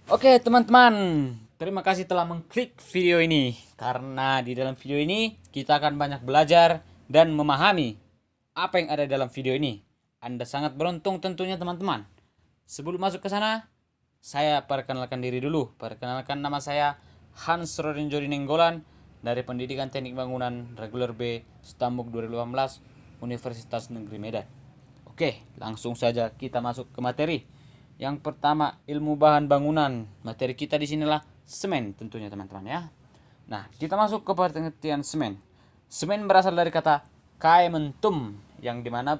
Oke teman-teman, terima kasih telah mengklik video ini. Karena di dalam video ini kita akan banyak belajar dan memahami apa yang ada dalam video ini. Anda sangat beruntung tentunya teman-teman. Sebelum masuk ke sana, saya perkenalkan diri dulu. Perkenalkan, nama saya Hans Rodin Jody Nenggolan dari Pendidikan Teknik Bangunan Reguler B Stambuk 2018 Universitas Negeri Medan. Oke, langsung saja kita masuk ke materi. Yang pertama, ilmu bahan bangunan. Materi kita di sinilah semen tentunya teman-teman ya. Nah, kita masuk ke pengertian semen. Semen berasal dari kata caementum, yang dimana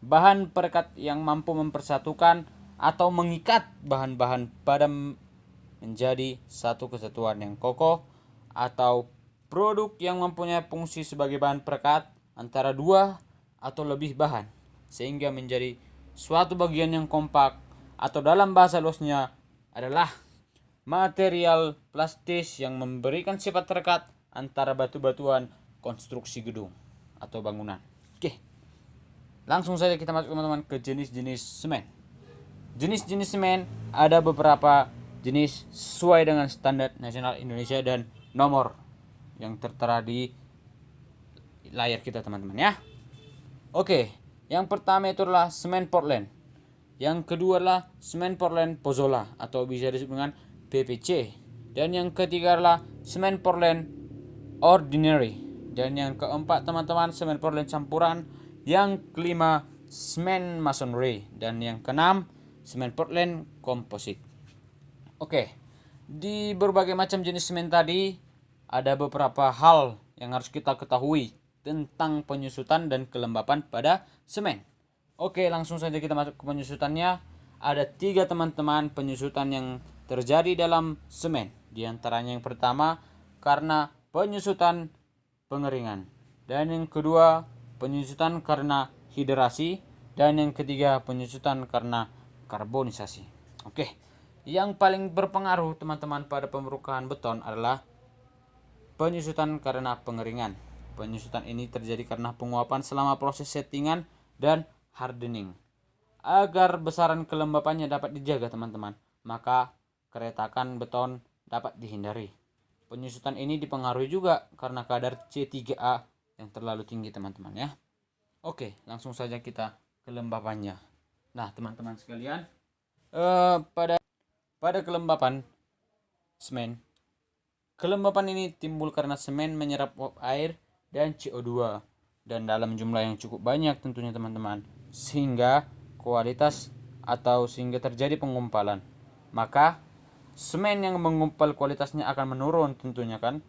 bahan perekat yang mampu mempersatukan atau mengikat bahan-bahan pada menjadi satu kesatuan yang kokoh, atau produk yang mempunyai fungsi sebagai bahan perekat antara dua atau lebih bahan sehingga menjadi suatu bagian yang kompak, atau dalam bahasa luasnya adalah material plastis yang memberikan sifat terekat antara batu-batuan konstruksi gedung atau bangunan. Oke, langsung saja kita masuk teman-teman ke jenis-jenis semen. Jenis-jenis semen ada beberapa jenis sesuai dengan standar nasional Indonesia dan nomor yang tertera di layar kita teman-teman ya. Oke, yang pertama itu adalah semen Portland. Yang kedua adalah semen Portland Pozzola atau bisa disebut dengan PPC. Dan yang ketiga adalah semen Portland Ordinary. Dan yang keempat teman-teman semen Portland campuran. Yang kelima semen Masonry. Dan yang keenam semen Portland Composite. Oke, di berbagai macam jenis semen tadi ada beberapa hal yang harus kita ketahui tentang penyusutan dan kelembapan pada semen. Oke, langsung saja kita masuk ke penyusutannya. Ada 3 teman-teman penyusutan yang terjadi dalam semen. Di antaranya yang pertama karena penyusutan pengeringan, dan yang kedua penyusutan karena hidrasi, dan yang ketiga penyusutan karena karbonisasi. Oke, yang paling berpengaruh teman-teman pada pembukaan beton adalah penyusutan karena pengeringan. Penyusutan ini terjadi karena penguapan selama proses settingan dan hardening. Agar besaran kelembapannya dapat dijaga teman-teman, maka keretakan beton dapat dihindari. Penyusutan ini dipengaruhi juga karena kadar C3A yang terlalu tinggi teman-teman ya. Oke, langsung saja kita kelembapannya. Nah teman-teman sekalian, pada kelembapan semen, kelembapan ini timbul karena semen menyerap uap air dan CO2 dan dalam jumlah yang cukup banyak tentunya teman-teman, sehingga terjadi penggumpalan. Maka semen yang mengumpal kualitasnya akan menurun tentunya kan,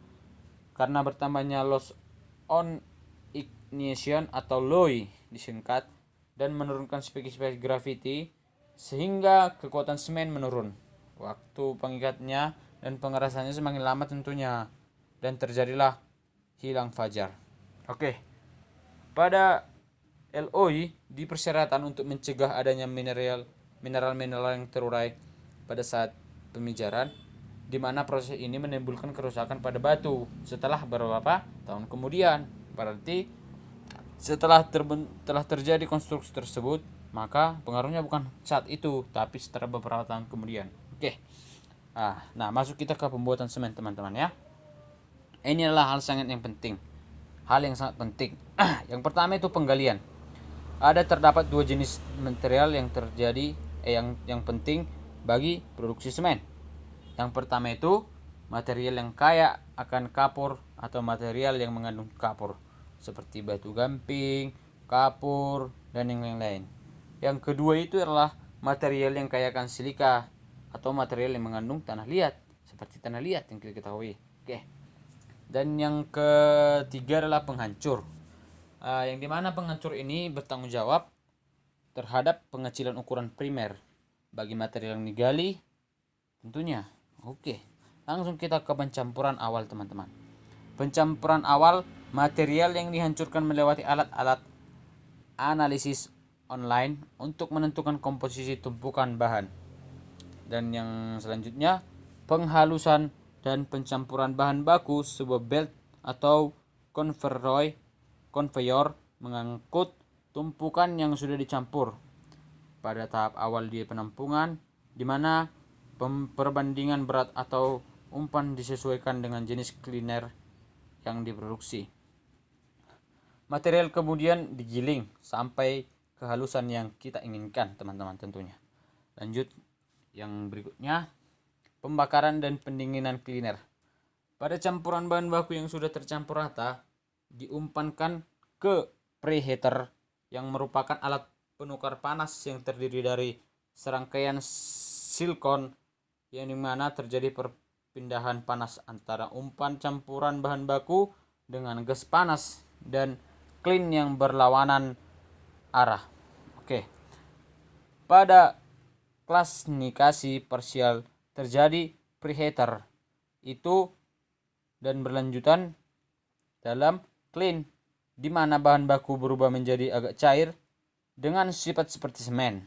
karena bertambahnya loss on ignition atau LOI disingkat, dan menurunkan spesifikasi gravity sehingga kekuatan semen menurun. Waktu pengikatnya dan pengerasannya semakin lama tentunya, dan terjadilah hilang fajar. Oke, pada LOI dipersyaratkan untuk mencegah adanya mineral-mineral yang terurai pada saat pemijaran, di mana proses ini menimbulkan kerusakan pada batu setelah beberapa tahun kemudian. Berarti setelah terjadi konstruksi tersebut, maka pengaruhnya bukan saat itu, tapi setelah beberapa tahun kemudian. Oke. Nah, masuk kita ke pembuatan semen teman-teman ya. Ini adalah hal yang penting. Hal yang sangat penting. Yang pertama itu penggalian. Terdapat 2 jenis material yang yang penting bagi produksi semen. Yang pertama itu material yang kaya akan kapur atau material yang mengandung kapur seperti batu gamping, kapur, dan yang lain-lain. Yang kedua itu adalah material yang kaya akan silika atau material yang mengandung tanah liat seperti tanah liat yang kita ketahui. Oke. Dan yang ketiga adalah penghancur. Yang dimana penghancur ini bertanggung jawab terhadap pengecilan ukuran primer bagi material yang digali tentunya. Oke, langsung kita ke pencampuran awal teman-teman. Pencampuran awal, material yang dihancurkan melewati alat-alat analisis online untuk menentukan komposisi tumpukan bahan. Dan yang selanjutnya, penghalusan dan pencampuran bahan baku sebuah belt atau konveyor mengangkut tumpukan yang sudah dicampur pada tahap awal di penampungan, di mana perbandingan berat atau umpan disesuaikan dengan jenis cleaner yang diproduksi. Material kemudian digiling sampai kehalusan yang kita inginkan, teman-teman tentunya. Lanjut yang berikutnya, pembakaran dan pendinginan cleaner. Pada campuran bahan baku yang sudah tercampur rata, diumpankan ke preheater yang merupakan alat penukar panas yang terdiri dari serangkaian silikon yang dimana terjadi perpindahan panas antara umpan campuran bahan baku dengan gas panas dan clean yang berlawanan arah. Oke. Pada klasifikasi parsial terjadi preheater itu dan berlanjutan dalam clean, di mana bahan baku berubah menjadi agak cair dengan sifat seperti semen.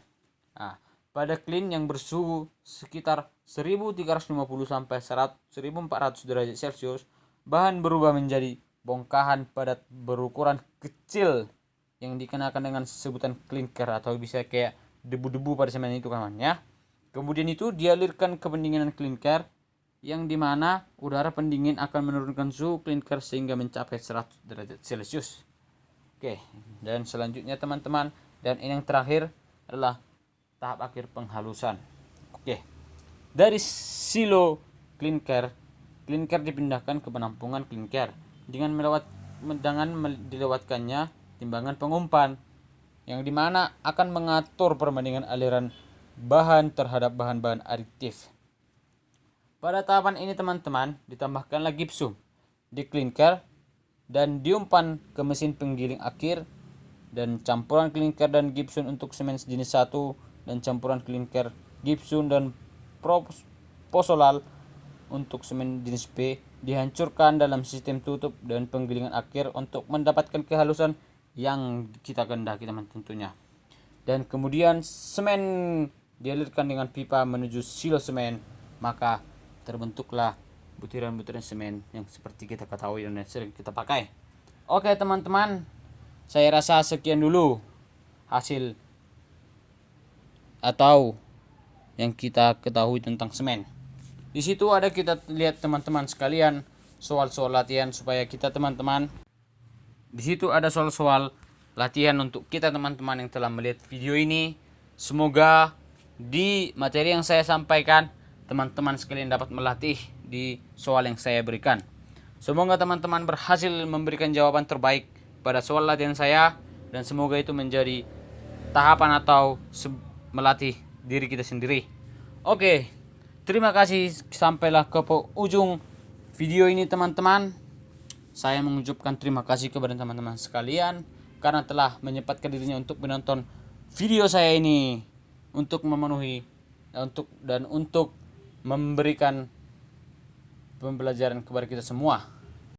Nah, pada clean yang bersuhu sekitar 1350 sampai 1400 derajat Celcius, bahan berubah menjadi bongkahan padat berukuran kecil yang dikenakan dengan sebutan clinker atau bisa kayak debu-debu pada semen itu kawan ya. Kemudian itu dialirkan ke pendinginan clinker yang dimana udara pendingin akan menurunkan suhu clinker sehingga mencapai 100 derajat Celcius. Oke, dan selanjutnya teman-teman, dan ini yang terakhir adalah tahap akhir penghalusan. Oke, dari silo clinker dipindahkan ke penampungan clinker dengan dilewatkannya timbangan pengumpan yang dimana akan mengatur perbandingan aliran bahan terhadap bahan-bahan aditif. Pada tahapan ini teman-teman ditambahkanlah gipsum di clinker dan diumpan ke mesin penggiling akhir, dan campuran clinker dan gipsum untuk semen jenis 1 dan campuran clinker, gipsum dan proposolal untuk semen jenis B dihancurkan dalam sistem tutup dan penggilingan akhir untuk mendapatkan kehalusan yang kita kehendaki teman tentunya. Dan kemudian semen dialirkan dengan pipa menuju silo semen, maka terbentuklah butiran-butiran semen yang seperti kita ketahui dan sering kita pakai. Oke teman-teman, saya rasa sekian dulu hasil atau yang kita ketahui tentang semen. Di situ ada kita lihat teman-teman sekalian soal-soal latihan supaya kita teman-teman. Di situ ada soal-soal latihan untuk kita teman-teman yang telah melihat video ini. Semoga di materi yang saya sampaikan teman-teman sekalian dapat melatih di soal yang saya berikan. Semoga teman-teman berhasil memberikan jawaban terbaik pada soal latihan saya, dan semoga itu menjadi tahapan atau melatih diri kita sendiri. Oke, terima kasih, sampailah ke ujung video ini teman-teman. Saya mengucapkan terima kasih kepada teman-teman sekalian karena telah menyempatkan dirinya untuk menonton video saya ini, untuk memenuhi untuk memberikan pembelajaran kepada kita semua.